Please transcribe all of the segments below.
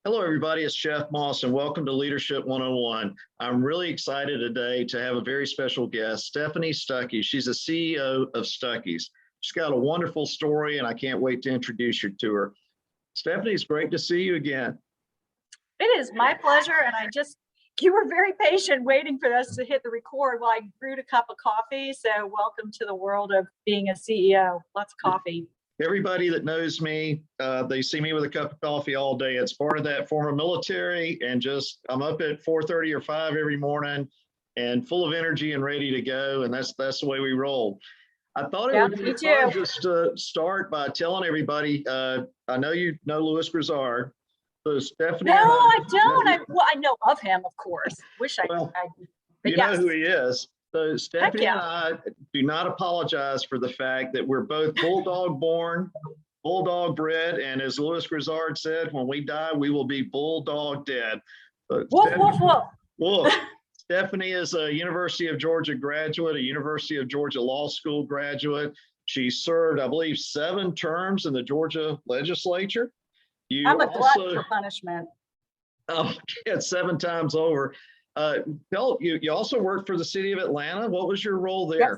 Hello, everybody. It's Jeff Moss, and welcome to Leadership 101. I'm really excited today to have a very special guest, Stephanie Stuckey. She's the CEO of Stuckey's. She's got a wonderful story, and I can't wait to introduce you to her. Stephanie, it's great to see you again. It is my pleasure, and you were very patient waiting for us to hit the record while I brewed a cup of coffee. So welcome to the world of being a CEO. Lots of coffee. Everybody that knows me, they see me with a cup of coffee all day. It's part of that former military, and I'm up at 4:30 or 5 every morning and full of energy and ready to go. And that's the way we roll. I thought it would be fun just to start by telling everybody, I know you know Louis Grizzard. So Stephanie. No, I don't. I know of him, of course. Wish I well, but you yes. know who he is. So Stephanie and I do not apologize for the fact that we're both bulldog born, bulldog bred, and as Louis Grizzard said, when we die, we will be bulldog dead. Woof, woof, woof. Woof. Stephanie is a University of Georgia graduate, a University of Georgia Law School graduate. She served, I believe, 7 terms in the Georgia legislature. I'm a glutton for punishment. Oh, yeah, 7 times over. You also worked for the city of Atlanta. What was your role there? Yes.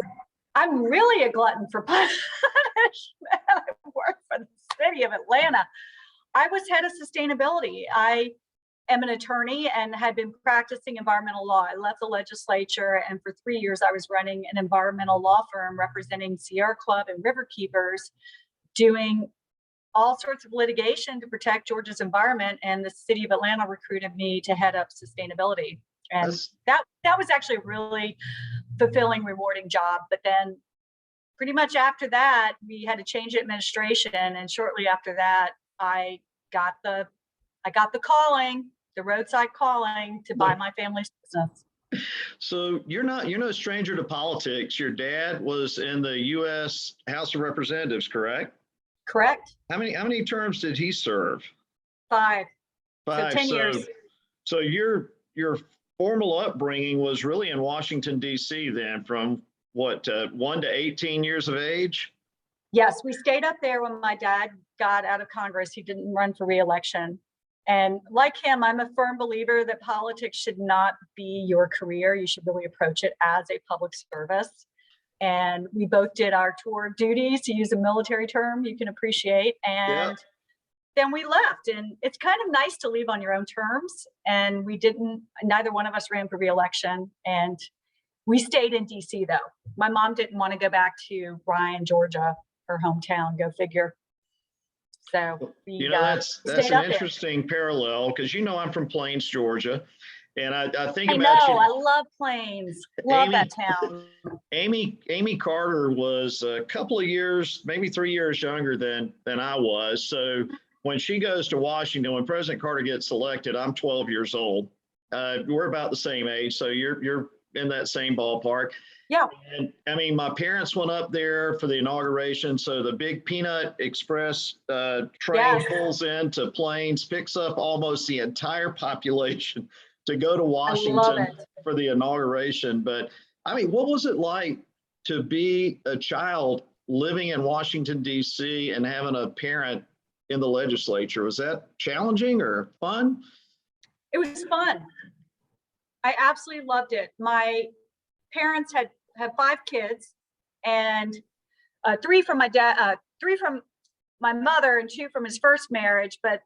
I'm really a glutton for punishment. I worked for the city of Atlanta. I was head of sustainability. I am an attorney and had been practicing environmental law. I left the legislature, and for 3 years I was running an environmental law firm representing Sierra Club and Riverkeepers, doing all sorts of litigation to protect Georgia's environment. And the city of Atlanta recruited me to head up sustainability. And that was actually a really fulfilling, rewarding job. But then pretty much after that, we had to change administration. And shortly after that, I got the calling, the roadside calling to buy my family's business. So you're no stranger to politics. Your dad was in the U.S. House of Representatives, correct? Correct. How many terms did he serve? 5. 5. So 10 years. So your formal upbringing was really in Washington, D.C. then, from what, 1 to 18 years of age? Yes, we stayed up there when my dad got out of Congress. He didn't run for re-election. And like him, I'm a firm believer that politics should not be your career. You should really approach it as a public service. And we both did our tour of duties, to use a military term you can appreciate. And then we left. And it's kind of nice to leave on your own terms. And neither one of us ran for re-election. And we stayed in DC though. My mom didn't want to go back to Ryan, Georgia, her hometown, go figure. So we that's an interesting parallel, because I'm from Plains, Georgia. And I think about I love Plains. Love that town. Amy Carter was a couple of years, maybe 3 years younger than I was. So when she goes to Washington, when President Carter gets elected, I'm 12 years old. We're about the same age, so you're in that same ballpark. Yeah. And I mean, my parents went up there for the inauguration. So the big Peanut Express train pulls into Plains, picks up almost the entire population to go to Washington for the inauguration. But I mean, what was it like to be a child living in Washington, D.C. and having a parent in the legislature? Was that challenging or fun? It was fun. I absolutely loved it. My parents had 5 kids, and 3 from my dad, 3 from my mother, and 2 from his first marriage. But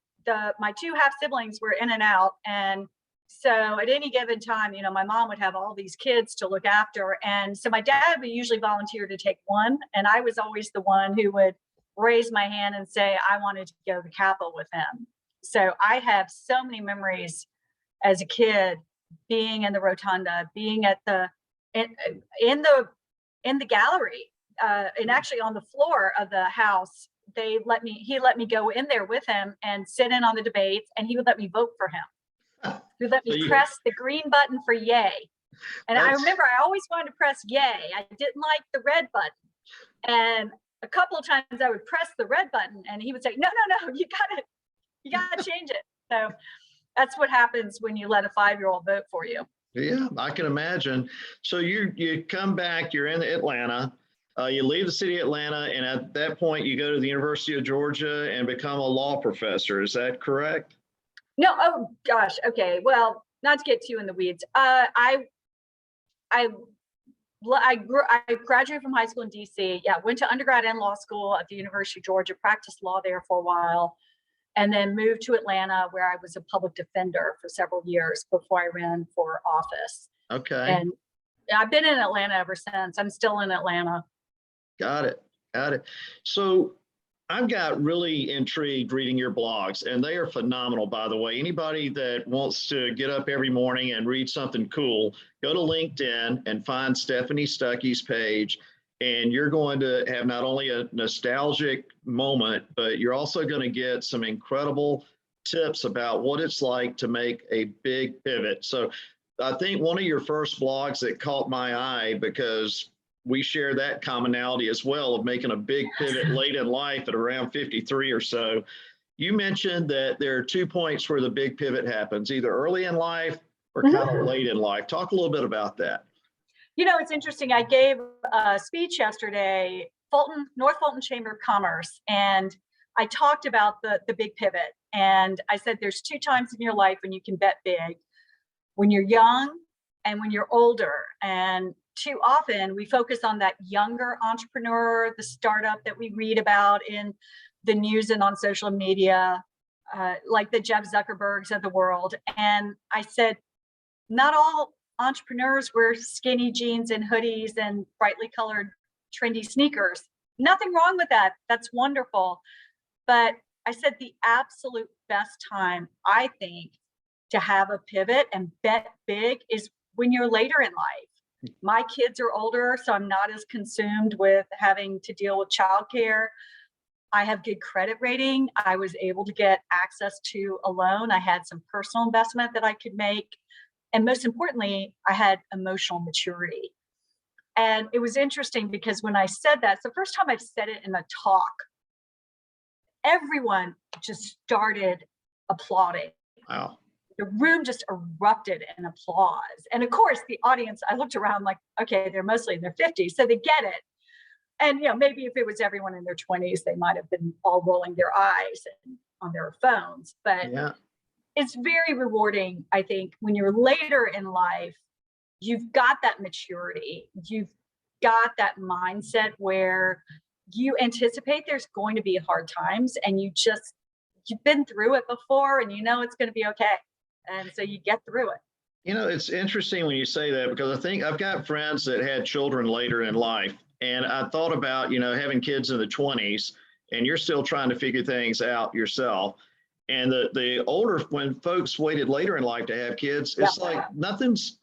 my 2 half siblings were in and out. And so at any given time, my mom would have all these kids to look after. And so my dad would usually volunteer to take one. And I was always the one who would raise my hand and say, I wanted to go to the Capitol with him. So I have so many memories as a kid, being in the rotunda, being at in the gallery, and actually on the floor of the House. He let me go in there with him and sit in on the debates, and he would let me vote for him. He would let me press the green button for yay. And I remember I always wanted to press yay. I didn't like the red button. And a couple of times I would press the red button and he would say, no, you gotta change it. So that's what happens when you let a 5-year-old vote for you. Yeah, I can imagine. So you come back, you're in Atlanta, you leave the city of Atlanta, and at that point you go to the University of Georgia and become a law professor. Is that correct? No, oh gosh, okay. Well, not to get too in the weeds. I graduated from high school in DC. Yeah, went to undergrad and law school at the University of Georgia, practiced law there for a while, and then moved to Atlanta where I was a public defender for several years before I ran for office. Okay. And I've been in Atlanta ever since. I'm still in Atlanta. Got it. Got it. So I've got really intrigued reading your blogs, and they are phenomenal, by the way. Anybody that wants to get up every morning and read something cool, go to LinkedIn and find Stephanie Stuckey's page. And you're going to have not only a nostalgic moment, but you're also going to get some incredible tips about what it's like to make a big pivot. So I think one of your first blogs that caught my eye, because we share that commonality as well of making a big pivot late in life at around 53 or so. You mentioned that there are 2 points where the big pivot happens, either early in life or kind of late in life. Talk a little bit about that. You know, it's interesting. I gave a speech yesterday, North Fulton Chamber of Commerce, and I talked about the big pivot. And I said, there's 2 times in your life when you can bet big, when you're young and when you're older. And too often we focus on that younger entrepreneur, the startup that we read about in the news and on social media, like the Jeff Zuckerbergs of the world. And I said, not all entrepreneurs wear skinny jeans and hoodies and brightly colored trendy sneakers. Nothing wrong with that. That's wonderful. But I said the absolute best time, I think, to have a pivot and bet big is when you're later in life. My kids are older, so I'm not as consumed with having to deal with childcare. I have good credit rating. I was able to get access to a loan. I had some personal investment that I could make. And most importantly, I had emotional maturity. And it was interesting because when I said that, it's the first time I've said it in a talk, everyone just started applauding. Wow. The room just erupted in applause. And of course, the audience, I looked around like, okay, they're mostly in their 50s, so they get it. And maybe if it was everyone in their 20s, they might have been all rolling their eyes on their phones. But yeah, it's very rewarding, I think, when you're later in life, you've got that maturity, you've got that mindset where you anticipate there's going to be hard times, and you've been through it before, and it's going to be okay. And so you get through it. It's interesting when you say that, because I think I've got friends that had children later in life. And I thought about, having kids in the 20s, and you're still trying to figure things out yourself. And the older, when folks waited later in life to have kids, it's like nothing's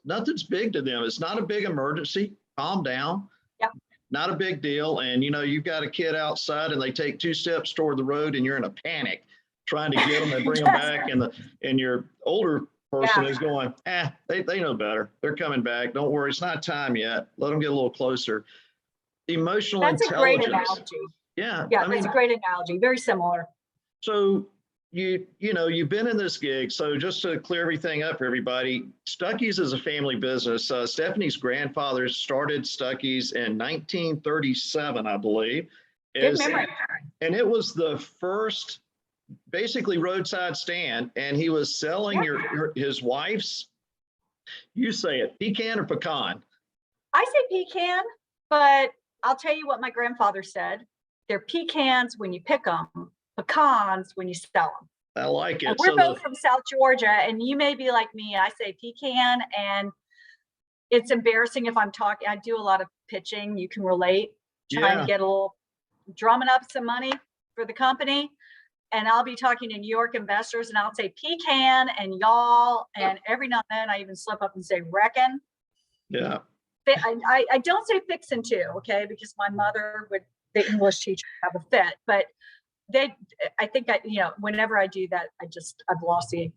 big to them. It's not a big emergency. Calm down. Yep. Not a big deal. And, you've got a kid outside and they take 2 steps toward the road and you're in a panic trying to get them and bring them back. And your older person is going, they know better. They're coming back. Don't worry. It's not time yet. Let them get a little closer. Emotional intelligence. That's a great analogy. Yeah. That's a great analogy. Very similar. So you've been in this gig. So just to clear everything up for everybody, Stuckey's is a family business. Stephanie's grandfather started Stuckey's in 1937, I believe. Good memory. And it was the first basically roadside stand, and he was selling his wife's, you say it, pecan or pecan? I say pecan, but I'll tell you what my grandfather said. They're pecans when you pick them, pecans when you sell them. I like it. And we're both from South Georgia, and you may be like me. I say pecan, and it's embarrassing if I'm talking. I do a lot of pitching. You can relate, trying to get a little, drumming up some money for the company. And I'll be talking to New York investors, and I'll say pecan and y'all. And every now and then I even slip up and say reckon. Yeah. I don't say fixin' too, okay, because my mother would, the English teacher, have a fit. But I think whenever I do that, I've lost the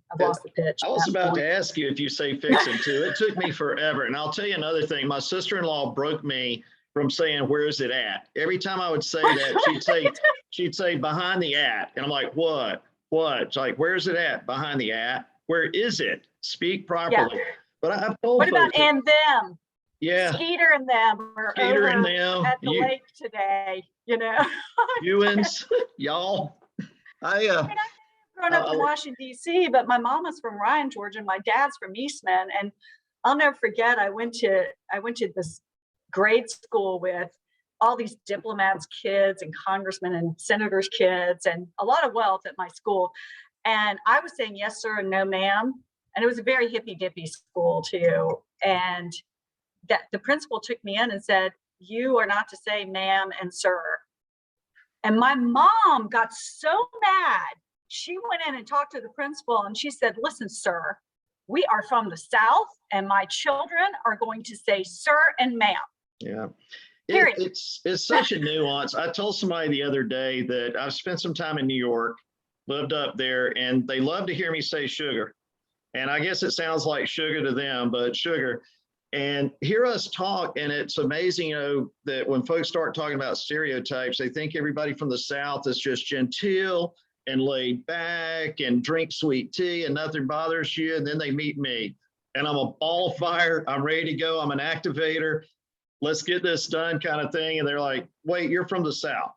pitch. I was about to ask you if you say fixin' too. It took me forever. And I'll tell you another thing. My sister-in-law broke me from saying, where's it at? Every time I would say that, she'd say behind the at. And I'm like, what? It's like, where's it at? Behind the at? Where is it? Speak properly. Yeah. But I've told what about and them? Yeah. Skeeter and them are Skeeter and them. At the lake today, Ewins, y'all. grown up in Washington, D.C., but my mom is from Ryan, Georgia, and my dad's from Eastman. And I'll never forget, I went to this grade school with all these diplomats' kids and congressmen and senators' kids and a lot of wealth at my school. And I was saying yes, sir, and no, ma'am. And it was a very hippy dippy school too. And that the principal took me in and said, you are not to say ma'am and sir. And my mom got so mad. She went in and talked to the principal and she said, listen, sir, we are from the South and my children are going to say sir and ma'am. Yeah. It's such a nuance. I told somebody the other day that I've spent some time in New York, lived up there, and they love to hear me say sugar. And I guess it sounds like sugar to them, but sugar. And hear us talk, and it's amazing, that when folks start talking about stereotypes, they think everybody from the South is just genteel and laid back and drink sweet tea and nothing bothers you. And then they meet me, and I'm a ball of fire. I'm ready to go. I'm an activator. Let's get this done kind of thing. And they're like, wait, you're from the South.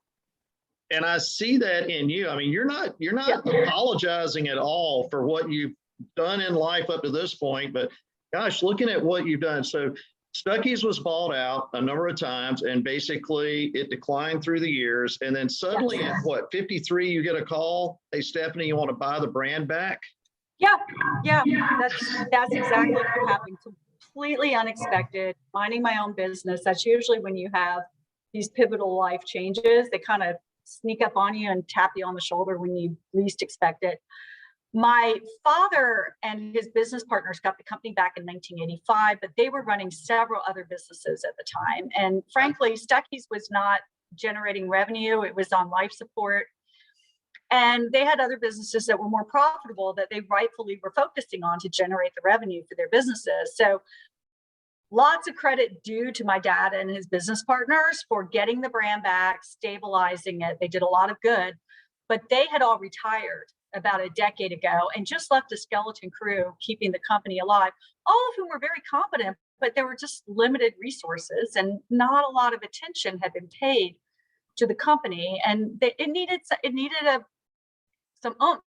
And I see that in you. I mean, you're not apologizing at all for what you've done in life up to this point, but gosh, looking at what you've done. So Stuckey's was bought out a number of times, and basically it declined through the years. And then suddenly at 53, you get a call, hey, Stephanie, you want to buy the brand back? Yeah, that's exactly what happened. Completely unexpected, minding my own business. That's usually when you have these pivotal life changes. They kind of sneak up on you and tap you on the shoulder when you least expect it. My father and his business partners got the company back in 1985, but they were running several other businesses at the time. And frankly, Stuckey's was not generating revenue. It was on life support. And they had other businesses that were more profitable that they rightfully were focusing on to generate the revenue for their businesses. So lots of credit due to my dad and his business partners for getting the brand back, stabilizing it. They did a lot of good, but they had all retired about a decade ago and just left a skeleton crew keeping the company alive, all of whom were very competent, but there were just limited resources and not a lot of attention had been paid to the company. And it needed some oomph.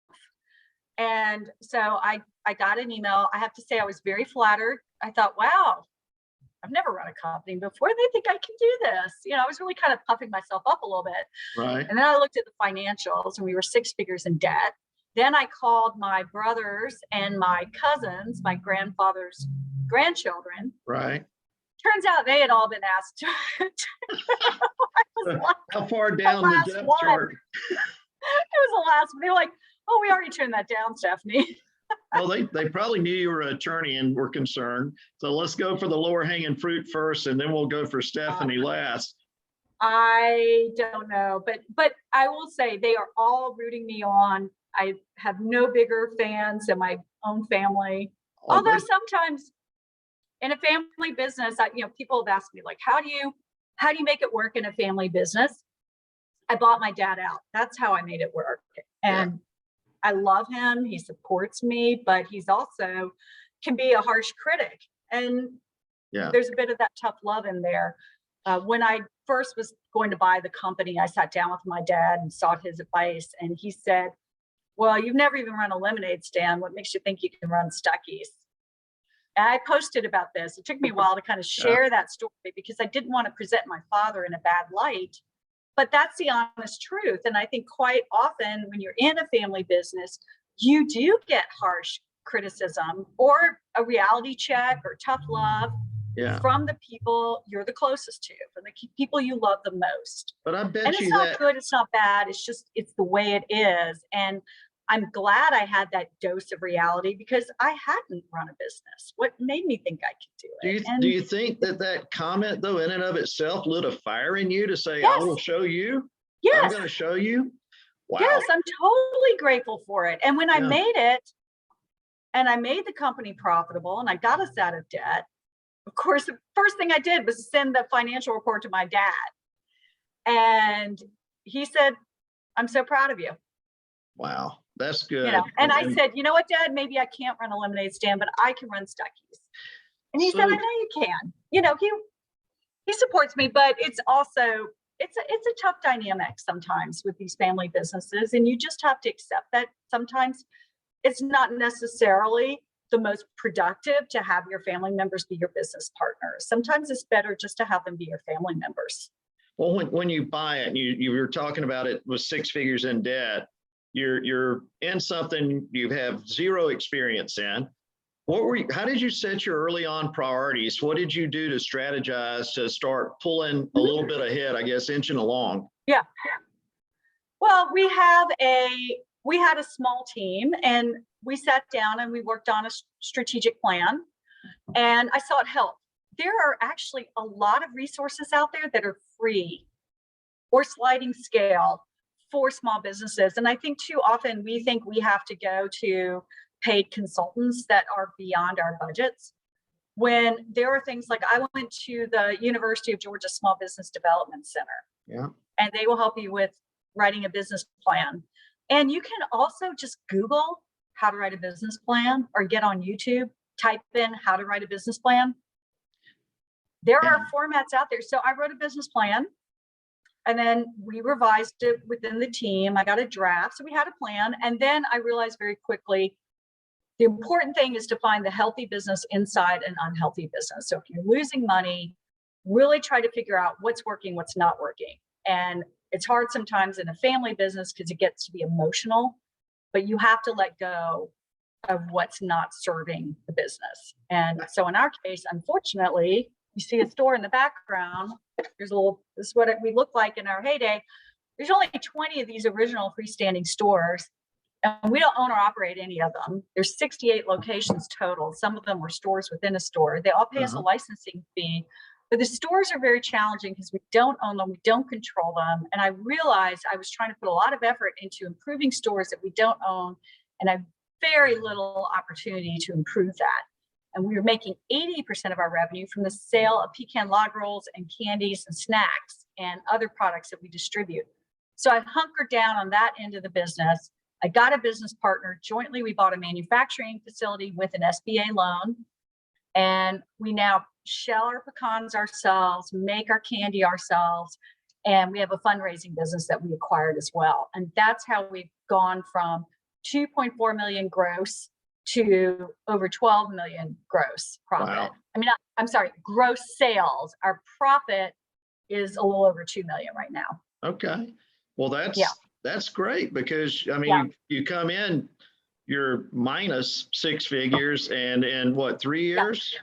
And so I got an email. I have to say I was very flattered. I thought, wow, I've never run a company before. They think I can do this. I was really kind of puffing myself up a little bit. Right. And then I looked at the financials and we were 6 figures in debt. Then I called my brothers and my cousins, my grandfather's grandchildren. Right. Turns out they had all been asked. How far down the depth chart? It was the last one. They were like, oh, we already turned that down, Stephanie. Well, they probably knew you were an attorney and were concerned. So let's go for the lower hanging fruit first, and then we'll go for Stephanie last. I don't know, but I will say they are all rooting me on. I have no bigger fans than my own family. Although sometimes in a family business, people have asked me like, how do you make it work in a family business? I bought my dad out. That's how I made it work. And I love him. He supports me, but he's also can be a harsh critic. And there's a bit of that tough love in there. When I first was going to buy the company, I sat down with my dad and sought his advice. And he said, well, you've never even run a lemonade stand. What makes you think you can run Stuckey's? And I posted about this. It took me a while to kind of share that story because I didn't want to present my father in a bad light. But that's the honest truth. And I think quite often when you're in a family business, you do get harsh criticism or a reality check or tough love from the people you're the closest to, from the people you love the most. But I bet and it's not good, it's not bad. It's the way it is. And I'm glad I had that dose of reality because I hadn't run a business. What made me think I could do it? Do you think that comment, though, in and of itself lit a fire in you to say, I will show you? Yes. I'm going to show you? Wow. Yes, I'm totally grateful for it. And when I made it, and I made the company profitable, and I got us out of debt, of course, the first thing I did was send the financial report to my dad. And he said, I'm so proud of you. Wow. That's good. And I said, you know what, Dad, maybe I can't run a lemonade stand, but I can run Stuckey's. And he said, I know you can. He supports me, but it's also it's a tough dynamic sometimes with these family businesses, and you just have to accept that sometimes it's not necessarily the most productive to have your family members be your business partners. Sometimes it's better just to have them be your family members. Well, when you buy it, and you were talking about it with 6 figures in debt, you're in something you have zero experience in. How did you set your early on priorities? What did you do to strategize to start pulling a little bit ahead, I guess, inching along? Yeah. Well, we had a small team, and we sat down and we worked on a strategic plan, and I sought help. There are actually a lot of resources out there that are free or sliding scale for small businesses. And I think too often we think we have to go to paid consultants that are beyond our budgets, when there are things like, I went to the University of Georgia Small Business Development Center. Yeah. And they will help you with writing a business plan. And you can also just Google how to write a business plan, or get on YouTube, type in how to write a business plan. There are formats out there. So I wrote a business plan, and then we revised it within the team. I got a draft. So we had a plan. And then I realized very quickly, the important thing is to find the healthy business inside an unhealthy business. So if you're losing money, really try to figure out what's working, what's not working. And it's hard sometimes in a family business because it gets to be emotional, but you have to let go of what's not serving the business. And so in our case, unfortunately, you see a store in the background. This is what we look like in our heyday. There's only 20 of these original freestanding stores, and we don't own or operate any of them. There's 68 locations total. Some of them were stores within a store. They all pay us a licensing fee, but the stores are very challenging because we don't own them, we don't control them. And I realized I was trying to put a lot of effort into improving stores that we don't own, and I have very little opportunity to improve that. And we were making 80% of our revenue from the sale of pecan log rolls and candies and snacks and other products that we distribute. So I hunkered down on that end of the business. I got a business partner. Jointly, we bought a manufacturing facility with an SBA loan. And we now shell our pecans ourselves, make our candy ourselves. And we have a fundraising business that we acquired as well. And that's how we've gone from 2.4 million gross to over 12 million gross profit. Wow. I mean, I'm sorry, gross sales. Our profit is a little over 2 million right now. Okay. Well, that's great, because I mean, you come in, you're minus 6 figures, and in what, 3 years?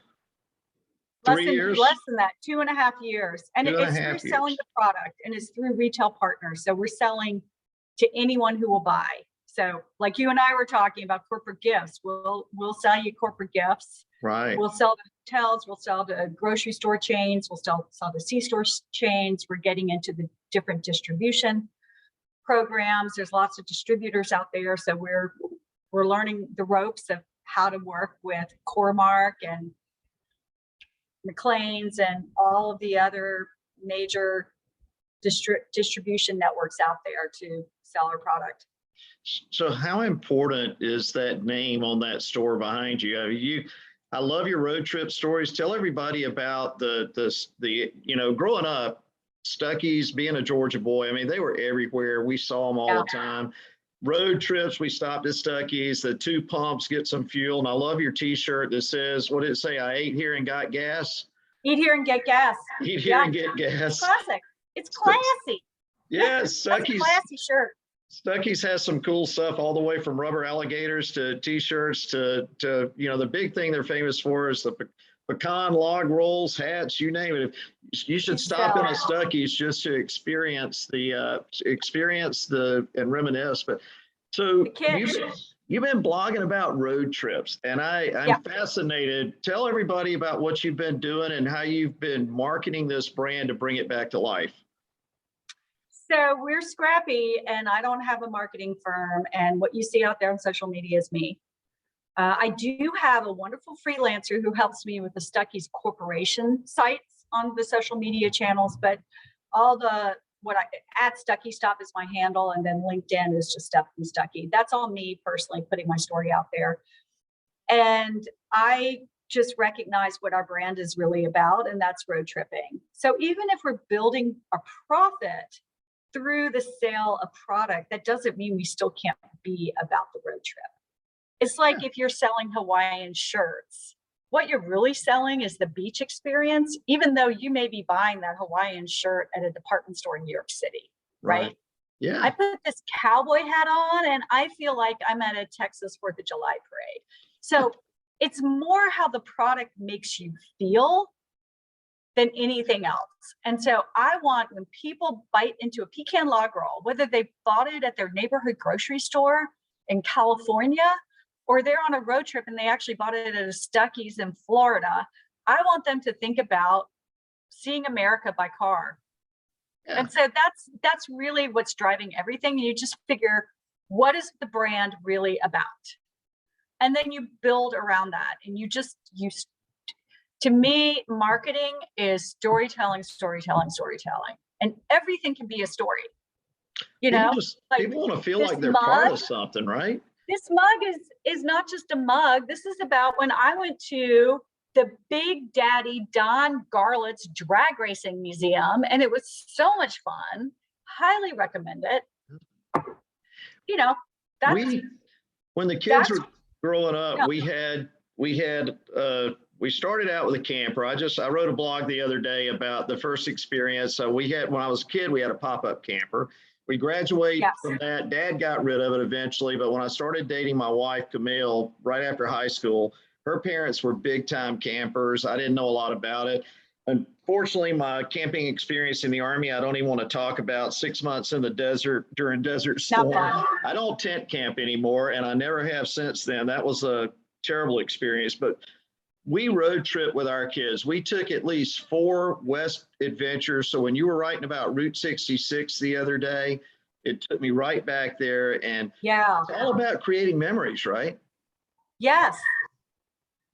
Less than that, 2.5 years. And it's through selling the product, and it's through retail partners. So we're selling to anyone who will buy. So like you and I were talking about corporate gifts, we'll sell you corporate gifts. Right. We'll sell to hotels, we'll sell to grocery store chains, we'll sell to C-store chains. We're getting into the different distribution programs. There's lots of distributors out there. So we're learning the ropes of how to work with Core-Mark and McLean's and all of the other major distribution networks out there to sell our product. So how important is that name on that store behind you? I mean, I love your road trip stories. Tell everybody about the growing up, Stuckey's, being a Georgia boy. I mean, they were everywhere. We saw them all the time. Road trips, we stopped at Stuckey's, the 2 pumps, get some fuel. And I love your t-shirt that says, what did it say? I ate here and got gas. Eat here and get gas. Eat here and get gas. It's classic. It's classy. Yes, That's a classy shirt. Stuckey's has some cool stuff, all the way from rubber alligators to t-shirts to the big thing they're famous for is the pecan log rolls, hats, you name it. You should stop in a Stuckey's just to experience and reminisce. But so you've been blogging about road trips, and I'm fascinated. Tell everybody about what you've been doing and how you've been marketing this brand to bring it back to life. So we're scrappy, and I don't have a marketing firm, and what you see out there on social media is me. I do have a wonderful freelancer who helps me with the Stuckey's corporation sites on the social media channels, but all at Stuckey Stop is my handle, and then LinkedIn is just Stuckey. That's all me personally putting my story out there. And I just recognize what our brand is really about, and that's road tripping. So even if we're building a profit through the sale of product, that doesn't mean we still can't be about the road trip. It's like if you're selling Hawaiian shirts, what you're really selling is the beach experience, even though you may be buying that Hawaiian shirt at a department store in New York City, right? Yeah. I put this cowboy hat on and I feel like I'm at a Texas 4th of July parade. So it's more how the product makes you feel than anything else. And so I want, when people bite into a pecan log roll, whether they bought it at their neighborhood grocery store in California, or they're on a road trip and they actually bought it at a Stuckey's in Florida, I want them to think about seeing America by car. Yeah. And so that's really what's driving everything. You just figure, what is the brand really about? And then you build around that. And to me, marketing is storytelling. And everything can be a story. People want to feel like they're part of something, right? This mug is not just a mug. This is about when I went to the Big Daddy Don Garlett's Drag Racing Museum, and it was so much fun. Highly recommend it. When the kids were growing up, we started out with a camper. I wrote a blog the other day about the first experience. So when I was a kid, we had a pop-up camper. We graduated from that. Dad got rid of it eventually, but when I started dating my wife, Camille, right after high school, her parents were big time campers. I didn't know a lot about it. Unfortunately, my camping experience in the Army, I don't even want to talk about. 6 months in the desert during Desert Storm. I don't tent camp anymore, and I never have since then. That was a terrible experience, but we road trip with our kids. We took at least 4 West adventures. So when you were writing about Route 66 the other day, it took me right back there. And it's all about creating memories, right? Yes.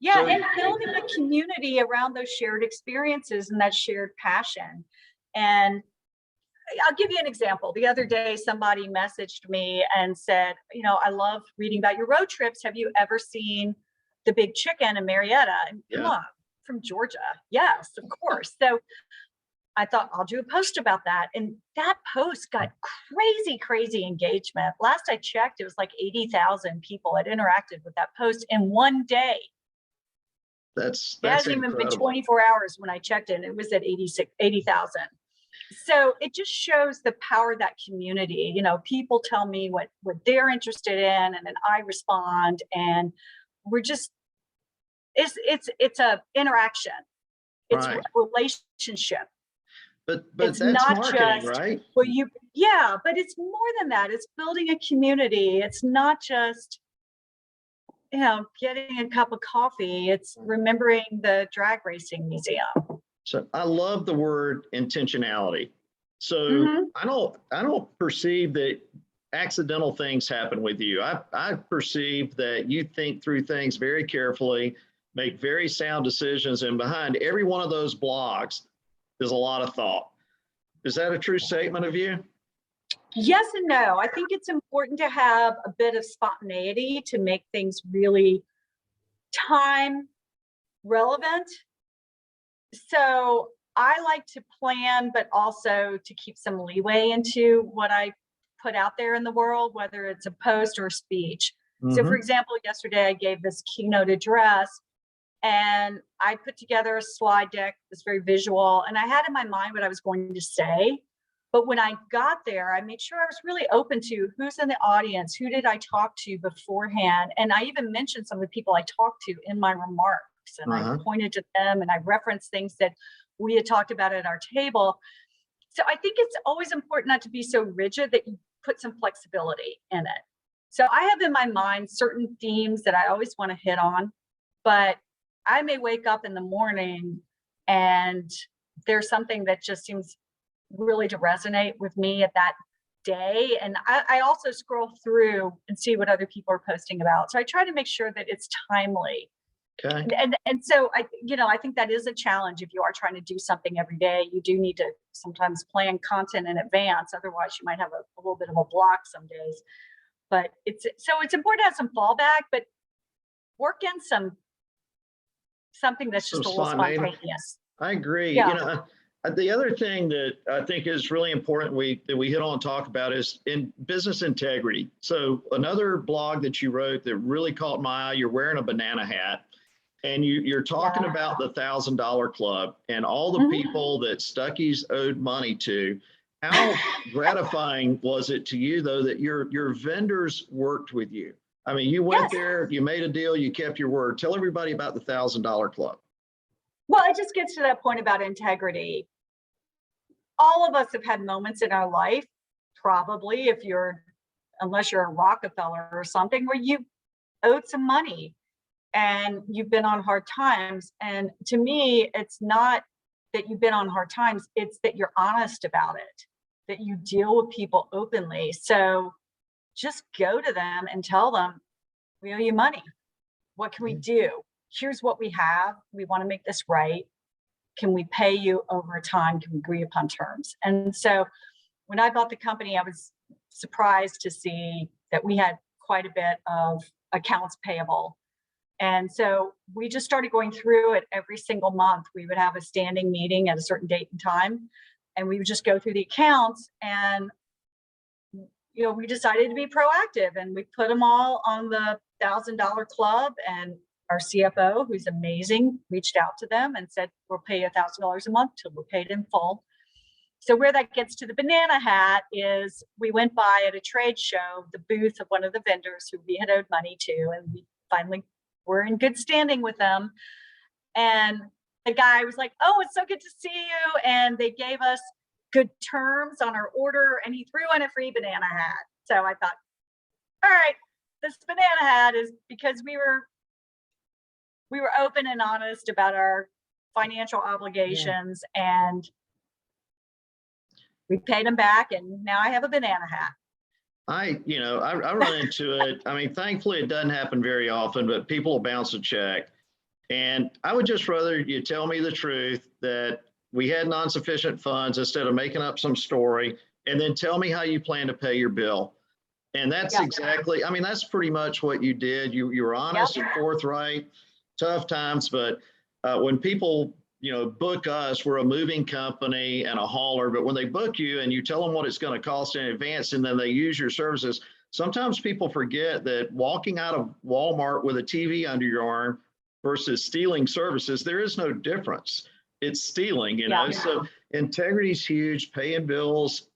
Yeah, and building a community around those shared experiences and that shared passion. And I'll give you an example. The other day, somebody messaged me and said, I love reading about your road trips. Have you ever seen the Big Chicken in Marietta? And come on, from Georgia. Yes, of course. So I thought I'll do a post about that. And that post got crazy engagement. Last I checked, it was like 80,000 people had interacted with that post in one day. It hasn't even been 24 hours when I checked in. It was at 80,000. So it just shows the power of that community. People tell me what they're interested in, and then I respond, and we're just, it's a interaction. It's a relationship. But it's that's not marketing, just, right? But it's more than that. It's building a community. It's not just, getting a cup of coffee. It's remembering the drag racing museum. So I love the word intentionality. So I don't perceive that accidental things happen with you. I perceive that you think through things very carefully, make very sound decisions, and behind every one of those blogs is a lot of thought. Is that a true statement of you? Yes and no. I think it's important to have a bit of spontaneity to make things really time relevant. So I like to plan, but also to keep some leeway into what I put out there in the world, whether it's a post or a speech. So for example, yesterday I gave this keynote address and I put together a slide deck, it's very visual, and I had in my mind what I was going to say. But when I got there, I made sure I was really open to who's in the audience, who did I talk to beforehand. And I even mentioned some of the people I talked to in my remarks, and I pointed to them and I referenced things that we had talked about at our table. So I think it's always important not to be so rigid, that you put some flexibility in it. So I have in my mind certain themes that I always want to hit on, but I may wake up in the morning and there's something that just seems really to resonate with me at that day. And I also scroll through and see what other people are posting about. So I try to make sure that it's timely. Okay. And so I think that is a challenge. If you are trying to do something every day, you do need to sometimes plan content in advance. Otherwise you might have a little bit of a block some days. But it's important to have some fallback, but work in some something that's So just a little spontaneous. I agree. Yeah. You know, the other thing that I think is really important that we hit on and talk about is in business integrity. So another blog that you wrote that really caught my eye, you're wearing a banana hat and you're talking about the $1,000 club and all the people that Stuckey's owed money to. How gratifying was it to you though that your vendors worked with you? I mean, you went there, you made a deal, you kept your word. Tell everybody about the $1,000 club. Well, it just gets to that point about integrity. All of us have had moments in our life, probably unless you're a Rockefeller or something, where you owed some money and you've been on hard times. And to me, it's not that you've been on hard times, it's that you're honest about it, that you deal with people openly. So just go to them and tell them, we owe you money. What can we do? Here's what we have. We want to make this right. Can we pay you over time? Can we agree upon terms? And so when I bought the company, I was surprised to see that we had quite a bit of accounts payable. And so we just started going through it every single month. We would have a standing meeting at a certain date and time, and we would just go through the accounts. And we decided to be proactive, and we put them all on the $1,000 club. And our CFO, who's amazing, reached out to them and said, we'll pay you $1,000 a month till we're paid in full. So where that gets to the banana hat is we went by at a trade show, the booth of one of the vendors who we had owed money to, and we finally were in good standing with them. And the guy was like, oh, it's so good to see you. And they gave us good terms on our order, and he threw in a free banana hat. So I thought, all right, this banana hat is because we were open and honest about our financial obligations, and we paid them back, and now I have a banana hat. I run into it. I mean, thankfully it doesn't happen very often, but people will bounce a check. And I would just rather you tell me the truth that we had non-sufficient funds instead of making up some story, and then tell me how you plan to pay your bill. And that's exactly, I mean, that's pretty much what you did. You were honest and forthright, tough times, but when people, book us, we're a moving company and a hauler, but when they book you and you tell them what it's going to cost in advance and then they use your services, sometimes people forget that walking out of Walmart with a TV under your arm versus stealing services, there is no difference. It's stealing, so integrity is huge, paying bills.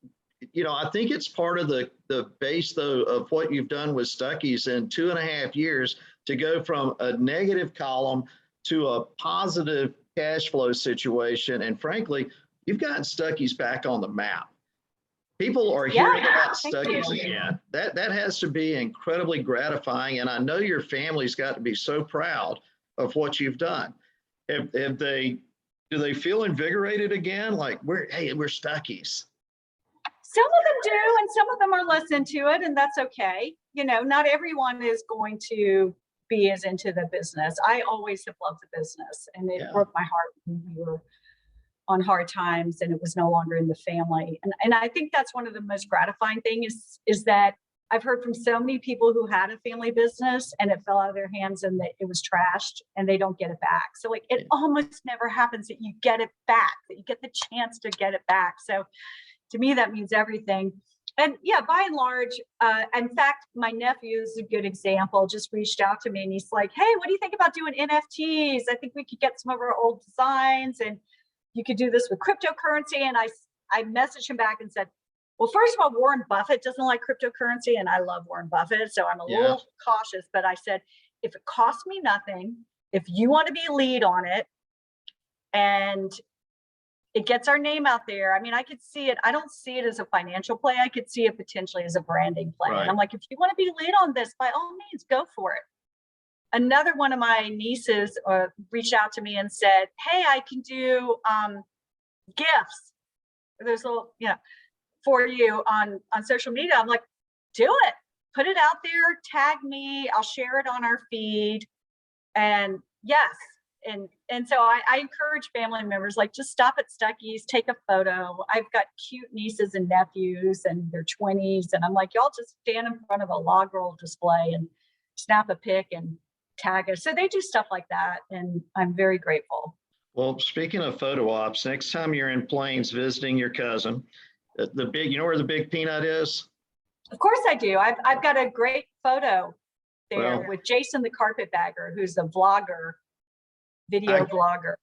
I think it's part of the base though of what you've done with Stuckey's in 2.5 years to go from a negative column to a positive cash flow situation. And frankly, you've gotten Stuckey's back on the map. People are hearing about Stuckey's again. That has to be incredibly gratifying. And I know your family's got to be so proud of what you've done. Do they feel invigorated again? Like we're Stuckey's. Some of them do, and some of them are less into it, and that's okay. Not everyone is going to be as into the business. I always have loved the business, and it broke my heart when we were on hard times and it was no longer in the family. And I think that's one of the most gratifying things is that I've heard from so many people who had a family business and it fell out of their hands and that it was trashed and they don't get it back. So it almost never happens that you get it back, that you get the chance to get it back. So to me, that means everything. And by and large, in fact, my nephew is a good example, just reached out to me and he's like, hey, what do you think about doing NFTs? I think we could get some of our old designs and you could do this with cryptocurrency. And I messaged him back and said, well, first of all, Warren Buffett doesn't like cryptocurrency and I love Warren Buffett. So I'm a little cautious, but I said, if it costs me nothing, if you want to be lead on it and it gets our name out there. I mean, I could see it. I don't see it as a financial play. I could see it potentially as a branding play. Right. And I'm like, if you want to be lead on this, by all means, go for it. Another one of my nieces reached out to me and said, hey, I can do gifts. There's a little, for you on social media. I'm like, do it. Put it out there. Tag me. I'll share it on our feed. And yes. And so I encourage family members, like, just stop at Stuckey's, take a photo. I've got cute nieces and nephews and they're 20s. And I'm like, y'all just stand in front of a log roll display and snap a pic and tag us. So they do stuff like that, and I'm very grateful. Well, speaking of photo ops, next time you're in Plains visiting your cousin, the big, you know where the Big Peanut is? Of course I do. I've got a great photo there Well, with Jason the carpetbagger, who's a vlogger, video blogger.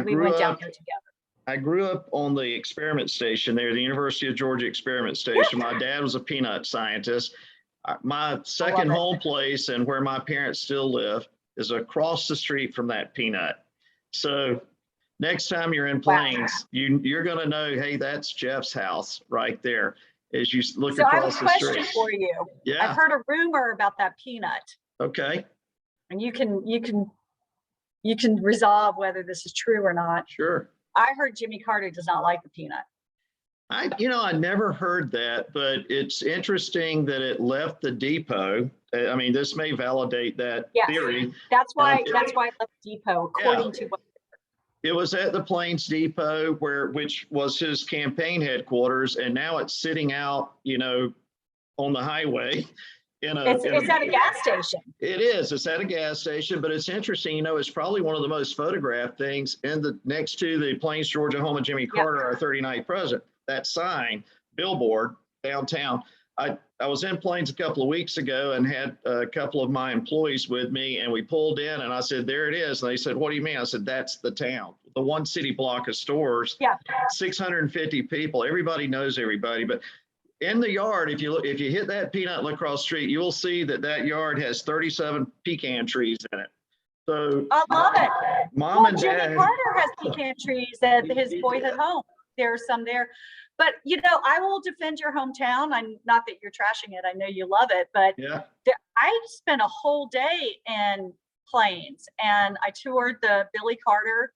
We went down there together. I grew up on the experiment station there, the University of Georgia experiment station. My dad was a peanut scientist. My second home place and where my parents still live is across the street from that peanut. So next time you're in Plains, you're going to know, hey, that's Jeff's house right there as you look across the street. So I have a question for you. Yeah. I've heard a rumor about that peanut. Okay. And you can resolve whether this is true or not. Sure. I heard Jimmy Carter does not like the peanut. I never heard that, but it's interesting that it left the depot. I mean, this may validate that theory. That's why it left the depot, according to what. It was at the Plains Depot, which was his campaign headquarters, and now it's sitting out, on the highway. It's at a gas station. It is. It's at a gas station, but it's interesting. It's probably one of the most photographed things next to the Plains, Georgia home of Jimmy Carter, our 39th president. That sign, billboard downtown. I was in Plains a couple of weeks ago and had a couple of my employees with me, and we pulled in and I said, there it is. And they said, what do you mean? I said, that's the town. The one city block of stores, 650 people. Everybody knows everybody. But in the yard, if you hit that peanut and look across the street, you will see that yard has 37 pecan trees in it. So I love it. Mom and Jimmy Dad. Carter has pecan trees at his boyhood home. There are some there. But, I will defend your hometown. I'm not that you're trashing it. I know you love it. But I spent a whole day in Plains, and I toured the Billy Carter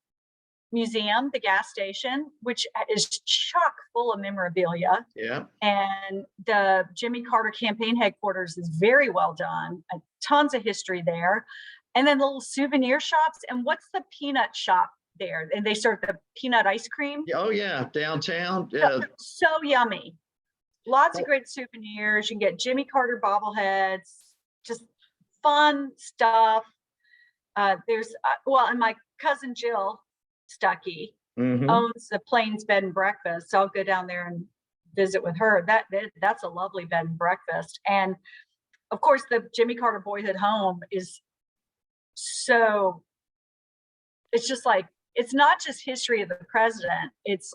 Museum, the gas station, which is chock full of memorabilia. Yeah. And the Jimmy Carter campaign headquarters is very well done. Tons of history there. And then the little souvenir shops. And what's the peanut shop there? And they serve the peanut ice cream. Oh yeah, downtown. Yeah. So yummy. Lots of great souvenirs. You can get Jimmy Carter bobbleheads, just fun stuff. And my cousin Jill Stuckey owns the Plains Bed and Breakfast. So I'll go down there and visit with her. That's a lovely bed and breakfast. And of course, the Jimmy Carter boyhood home is it's just like, it's not just history of the president. It's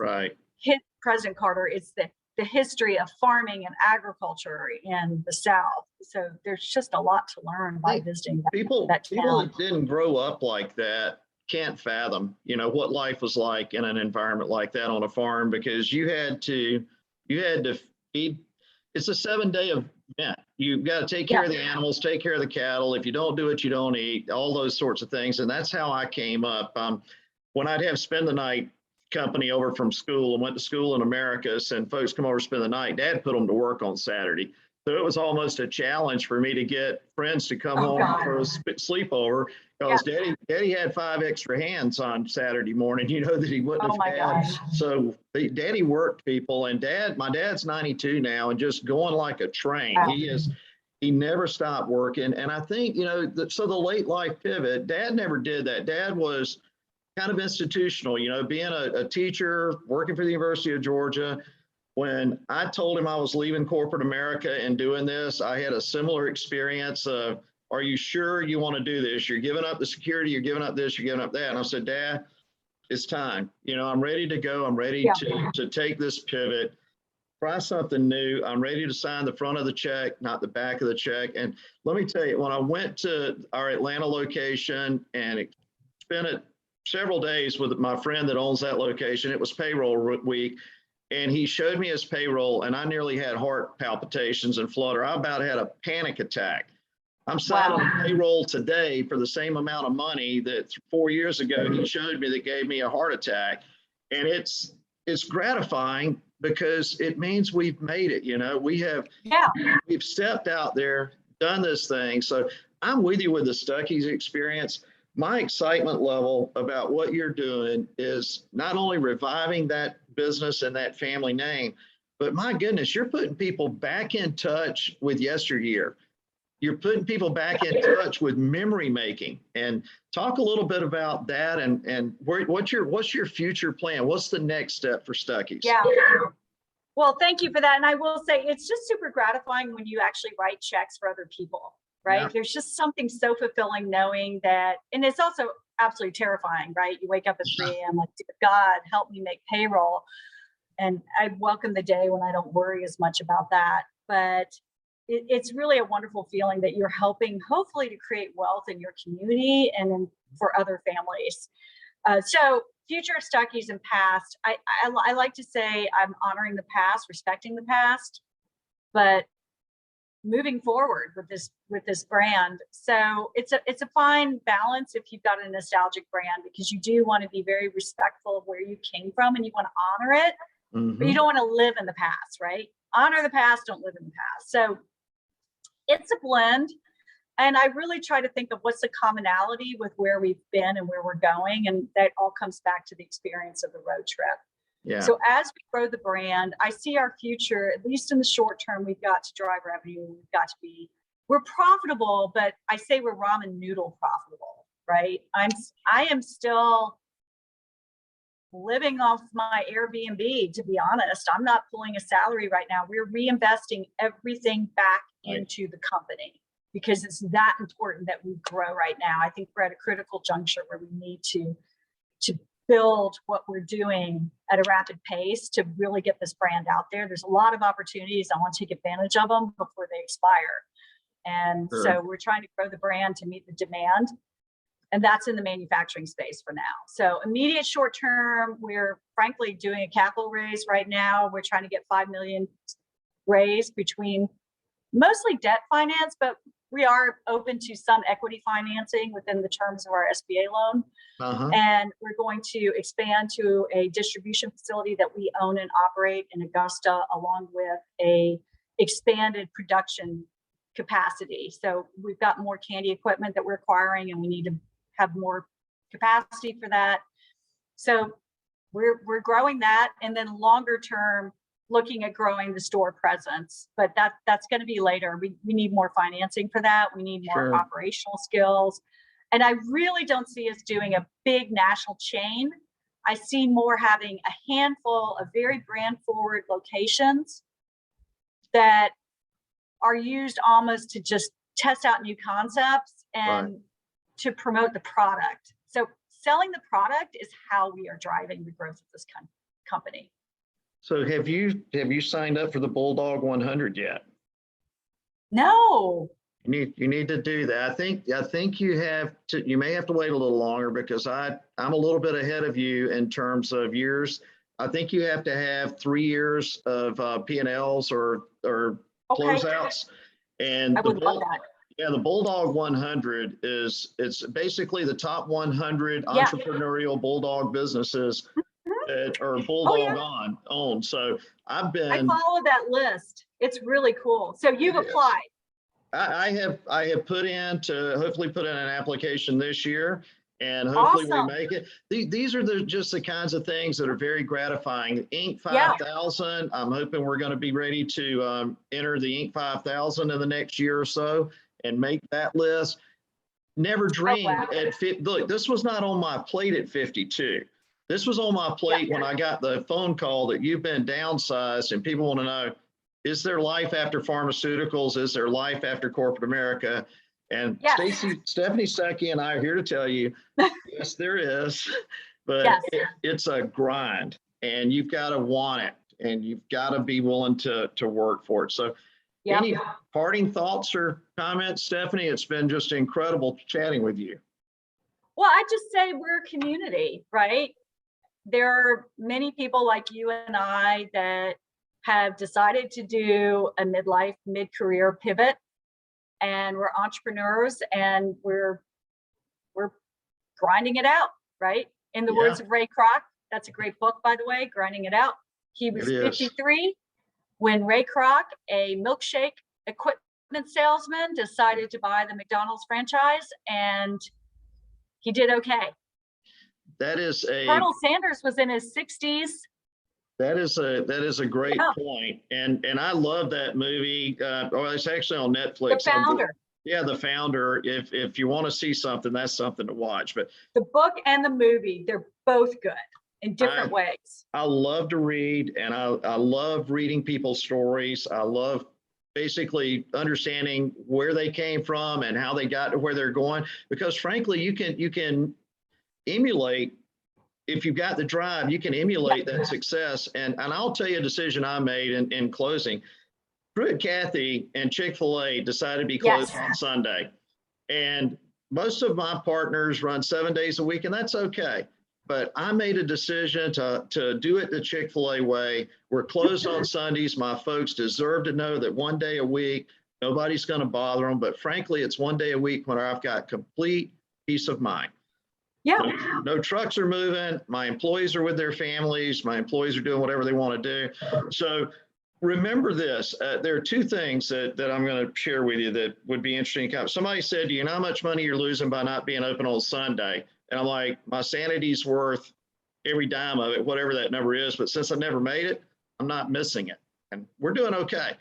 President Carter. It's the history of farming and agriculture in the South. So there's just a lot to learn by visiting people that town. that didn't grow up like that can't fathom, what life was like in an environment like that on a farm, because you had to feed. It's a 7-day event. You've got to take care of the animals, take care of the cattle. If you don't do it, you don't eat, all those sorts of things. And that's how I came up. When I'd have spend the night company over from school and went to school in Americus, and folks come over to spend the night, Dad put them to work on Saturday. So it was almost a challenge for me to get friends to come home for a sleepover, because Daddy had 5 extra hands on Saturday morning, that he wouldn't have had. Gosh. So Daddy worked people, and my dad's 92 now and just going like a train. Wow. He never stopped working. And I think, so the late life pivot, Dad never did that. Dad was kind of institutional, being a teacher, working for the University of Georgia. When I told him I was leaving corporate America and doing this, I had a similar experience of, are you sure you want to do this? You're giving up the security, you're giving up this, you're giving up that. And I said, Dad, it's time. I'm ready to go. I'm ready to take this pivot, try something new. I'm ready to sign the front of the check, not the back of the check. And let me tell you, when I went to our Atlanta location and spent several days with my friend that owns that location, it was payroll week. And he showed me his payroll, and I nearly had heart palpitations and flutter. I about had a panic attack. I'm signing payroll today for the same amount of money that 4 years ago he showed me that gave me a heart attack. And it's gratifying because it means we've made it. We've stepped out there, done this thing. So I'm with you with the Stuckey's experience. My excitement level about what you're doing is not only reviving that business and that family name, but my goodness, you're putting people back in touch with yesteryear. you're putting people back in touch with memory making. And talk a little bit about that, and what's your future plan? What's the next step for Stuckey's? Yeah. Well, thank you for that. And I will say it's just super gratifying when you actually write checks for other people, right? Yeah. There's just something so fulfilling knowing that, and it's also absolutely terrifying, right? You wake up at 3 a.m. like, dear God, help me make payroll. And I welcome the day when I don't worry as much about that. But it's really a wonderful feeling that you're helping, hopefully, to create wealth in your community and for other families. So future of Stuckey's and past, I like to say I'm honoring the past, respecting the past, but moving forward with this brand. So it's a fine balance if you've got a nostalgic brand, because you do want to be very respectful of where you came from and you want to honor it, but you don't want to live in the past, right? Honor the past, don't live in the past. So it's a blend. And I really try to think of what's the commonality with where we've been and where we're going. And that all comes back to the experience of the road trip. Yeah. So as we grow the brand, I see our future, at least in the short term, we've got to drive revenue. We're profitable, but I say we're ramen noodle profitable, right? I am still living off my Airbnb, to be honest. I'm not pulling a salary right now. We're reinvesting everything back into the company because it's that important that we grow right now. I think we're at a critical juncture where we need to build what we're doing at a rapid pace to really get this brand out there. There's a lot of opportunities. I want to take advantage of them before they expire. And so we're trying to grow the brand to meet the demand. And that's in the manufacturing space for now. So immediate short term, we're frankly doing a capital raise right now. We're trying to get $5 million raised between mostly debt finance, but we are open to some equity financing within the terms of our SBA loan. And we're going to expand to a distribution facility that we own and operate in Augusta, along with a expanded production capacity. So we've got more candy equipment that we're acquiring, and we need to have more capacity for that. So we're growing that, and then longer term, looking at growing the store presence. But that's going to be later. We need more financing for that. We need more operational skills. And I really don't see us doing a big national chain. I see more having a handful of very brand forward locations that are used almost to just test out new concepts and to promote the product. So selling the product is how we are driving the growth of this company. So have you signed up for the Bulldog 100 yet? No. You need to do that. I think you may have to wait a little longer, because I'm a little bit ahead of you in terms of years. I think you have to have 3 years of P&Ls or closeouts. And I would love that. Yeah, the Bulldog 100 it's basically the top 100 entrepreneurial Bulldog businesses that are Bulldog owned. So I follow that list. It's really cool. So you've applied. I have put in to hopefully put in an application this year, and hopefully we make it. These are just the kinds of things that are very gratifying. Inc. 5000. I'm hoping we're going to be ready to enter the Inc. 5000 in the next year or so and make that list. Never dreamed look, this was not on my plate at 52. This was on my plate when I got the phone call that you've been downsized, and people want to know, is there life after pharmaceuticals? Is there life after corporate America? And Stephanie Stuckey and I are here to tell you, yes, there is, but it's a grind, and you've got to want it, and you've got to be willing to work for it. So any parting thoughts or comments, Stephanie? It's been just incredible chatting with you. Well, I just say we're a community, right? There are many people like you and I that have decided to do a mid-career pivot, and we're entrepreneurs, and we're grinding it out, right? In the words of Ray Kroc, that's a great book, by the way, Grinding It Out. He was 53 when Ray Kroc, a milkshake equipment salesman, decided to buy the McDonald's franchise, and he did okay. Colonel Sanders was in his 60s. That is a great point. And I love that movie. It's actually on Netflix. The Founder. Yeah, the founder, if you want to see something, that's something to watch. But The book and the movie, they're both good in different ways. I love to read, and I love reading people's stories. I love basically understanding where they came from and how they got to where they're going, because frankly, you can emulate. If you've got the drive, you can emulate that success. And I'll tell you a decision I made in closing. Pruitt Cathy and Chick-fil-A decided to be closed on Sunday. And most of my partners run 7 days a week, and that's okay. But I made a decision to do it the Chick-fil-A way. We're closed on Sundays. My folks deserve to know that 1 day a week, nobody's going to bother them. But frankly, it's 1 day a week when I've got complete peace of mind. Yeah. No trucks are moving. My employees are with their families. My employees are doing whatever they want to do. So remember this. There are two things that I'm going to share with you that would be interesting. Somebody said, do you know how much money you're losing by not being open on Sunday? And I'm like, my sanity's worth every dime of it, whatever that number is. But since I've never made it, I'm not missing it. And we're doing okay.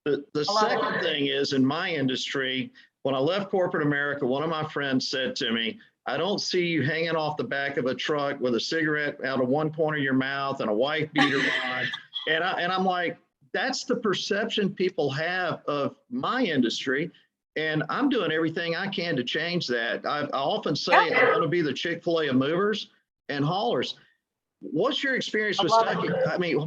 The second thing is, in my industry, when I left corporate America, one of my friends said to me, I don't see you hanging off the back of a truck with a cigarette out of one corner of your mouth and a wife beater on. And I'm like, that's the perception people have of my industry. And I'm doing everything I can to change that. I often say I want to be the Chick-fil-A of movers and haulers. What's your experience with Stuckey? I mean,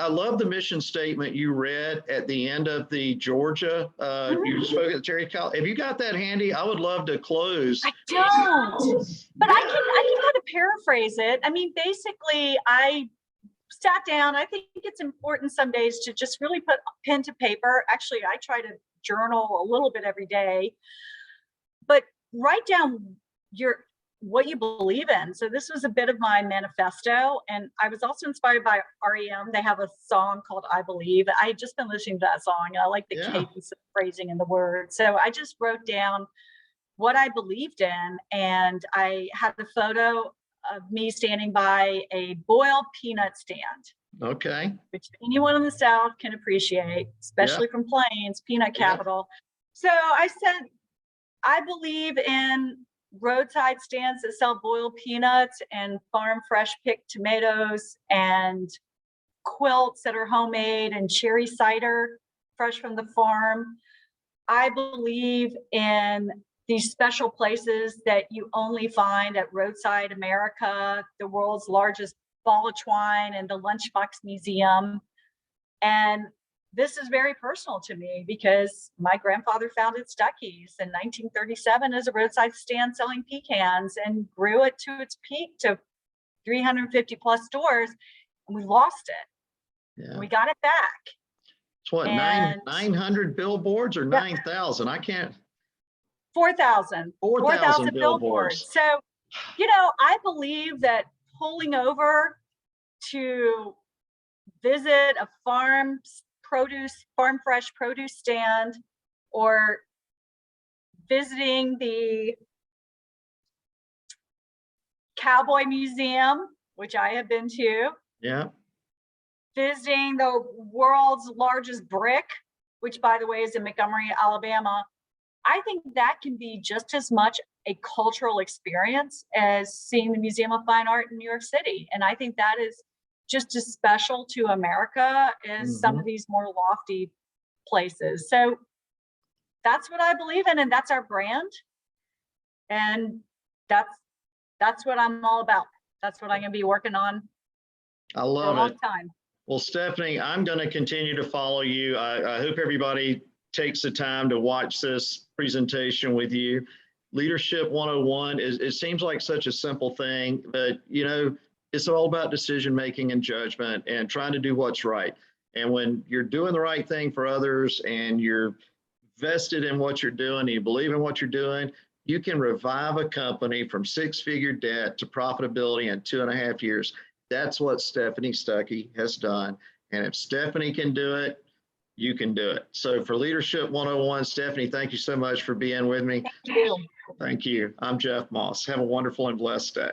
I love the mission statement you read at the end of the Georgia. You spoke at Terry College. Have you got that handy? I would love to close. I don't, but I can kind of paraphrase it. I mean, basically, I sat down. I think it's important some days to just really put pen to paper. Actually, I try to journal a little bit every day, but write down what you believe in. So this was a bit of my manifesto. And I was also inspired by REM. They have a song called I Believe. I had just been listening to that song, and I like the cadence of phrasing and the words. So I just wrote down what I believed in. And I had a photo of me standing by a boiled peanut stand. Okay. Which anyone in the South can appreciate, especially from Plains, peanut capital. So I said, I believe in roadside stands that sell boiled peanuts and farm fresh picked tomatoes and quilts that are homemade and cherry cider fresh from the farm. I believe in these special places that you only find at Roadside America, the world's largest ball of twine, and the Lunchbox Museum. And this is very personal to me because my grandfather founded Stuckey's in 1937 as a roadside stand selling pecans and grew it to its peak to 350 plus stores, and we lost it. Yeah. We got it back. It's what, 900 billboards or 9,000? I can't. 4,000 billboards. So, I believe that pulling over to visit a farm fresh produce stand, or visiting the Cowboy Museum, which I have been to. Yeah. Visiting the world's largest brick, which by the way is in Montgomery, Alabama. I think that can be just as much a cultural experience as seeing the Museum of Fine Art in New York City. And I think that is just as special to America as some of these more lofty places. So that's what I believe in, and that's our brand. And that's what I'm all about. That's what I'm going to be working on. I love for a long time. Well, Stephanie, I'm going to continue to follow you. I hope everybody takes the time to watch this presentation with you. Leadership 101 it seems like such a simple thing, but it's all about decision making and judgment and trying to do what's right. And when you're doing the right thing for others and you're vested in what you're doing, and you believe in what you're doing, you can revive a company from six-figure debt to profitability in 2.5 years. That's what Stephanie Stuckey has done. And if Stephanie can do it, you can do it. So for Leadership 101, Stephanie, thank you so much for being with me. Thank you. Thank you. I'm Jeff Moss. Have a wonderful and blessed day.